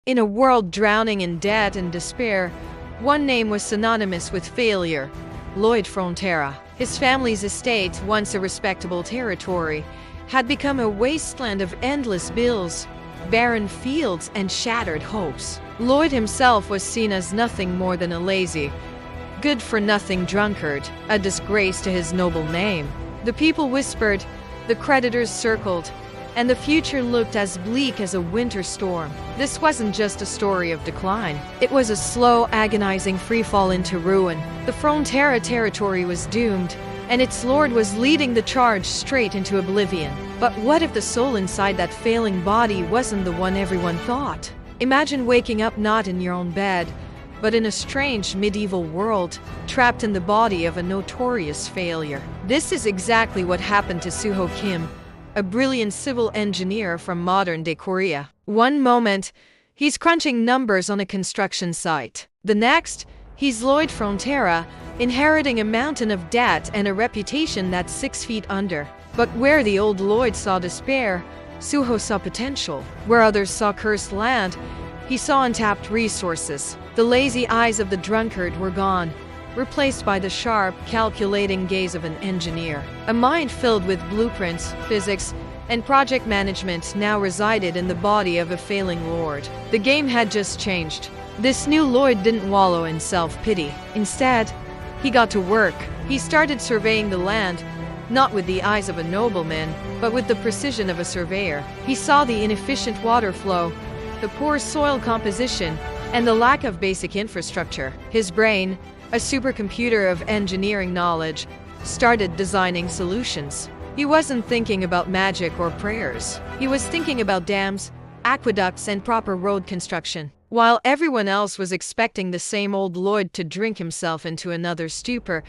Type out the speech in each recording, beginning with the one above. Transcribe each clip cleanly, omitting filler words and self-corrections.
In a world drowning in debt and despair, one name was synonymous with failure: Lloyd Frontera. His family's estate, once a respectable territory, had become a wasteland of endless bills, barren fields, and shattered hopes. Lloyd himself was seen as nothing more than a lazy, good-for-nothing drunkard, a disgrace to his noble name. The people whispered, the creditors circled, and the future looked as bleak as a winter storm. This wasn't just a story of decline. It was a slow, agonizing freefall into ruin. The Frontera territory was doomed, and its lord was leading the charge straight into oblivion. But what if the soul inside that failing body wasn't the one everyone thought? Imagine waking up not in your own bed, but in a strange medieval world, trapped in the body of a notorious failure. This is exactly what happened to Suho Kim, a brilliant civil engineer from modern-day Korea. One moment, he's crunching numbers on a construction site. The next, he's Lloyd Frontera, inheriting a mountain of debt and a reputation that's 6 feet under. But where the old Lloyd saw despair, Suho saw potential. Where others saw cursed land, he saw untapped resources. The lazy eyes of the drunkard were gone, replaced by the sharp, calculating gaze of an engineer. A mind filled with blueprints, physics, and project management now resided in the body of a failing lord. The game had just changed. This new Lloyd didn't wallow in self-pity. Instead, he got to work. He started surveying the land, not with the eyes of a nobleman, but with the precision of a surveyor. He saw the inefficient water flow, the poor soil composition, and the lack of basic infrastructure. His brain, a supercomputer of engineering knowledge, started designing solutions. He wasn't thinking about magic or prayers. He was thinking about dams, aqueducts, and proper road construction. While everyone else was expecting the same old Lloyd to drink himself into another stupor,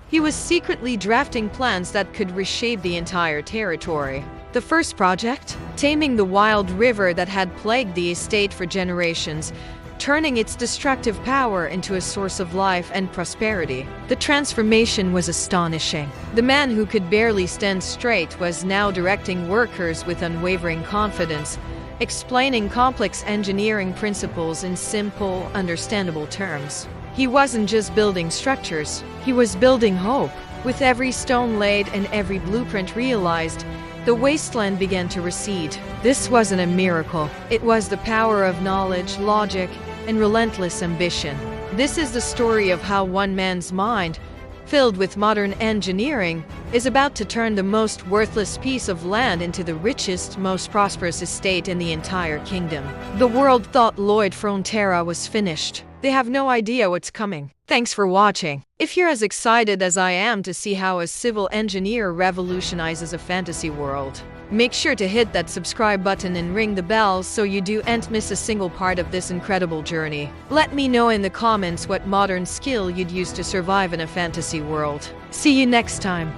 he was secretly drafting plans that could reshape the entire territory. The first project? Taming the wild river that had plagued the estate for generations, turning its destructive power into a source of life and prosperity. The transformation was astonishing. The man who could barely stand straight was now directing workers with unwavering confidence, explaining complex engineering principles in simple, understandable terms. He wasn't just building structures, he was building hope. With every stone laid and every blueprint realized, the wasteland began to recede. This wasn't a miracle. It was the power of knowledge, logic, and relentless ambition. This is the story of how one man's mind, filled with modern engineering, is about to turn the most worthless piece of land into the richest, most prosperous estate in the entire kingdom. The world thought Lloyd Frontera was finished. They have no idea what's coming. Thanks for watching. If you're as excited as I am to see how a civil engineer revolutionizes a fantasy world, make sure to hit that subscribe button and ring the bell so you don't miss a single part of this incredible journey. Let me know in the comments what modern skill you'd use to survive in a fantasy world. See you next time.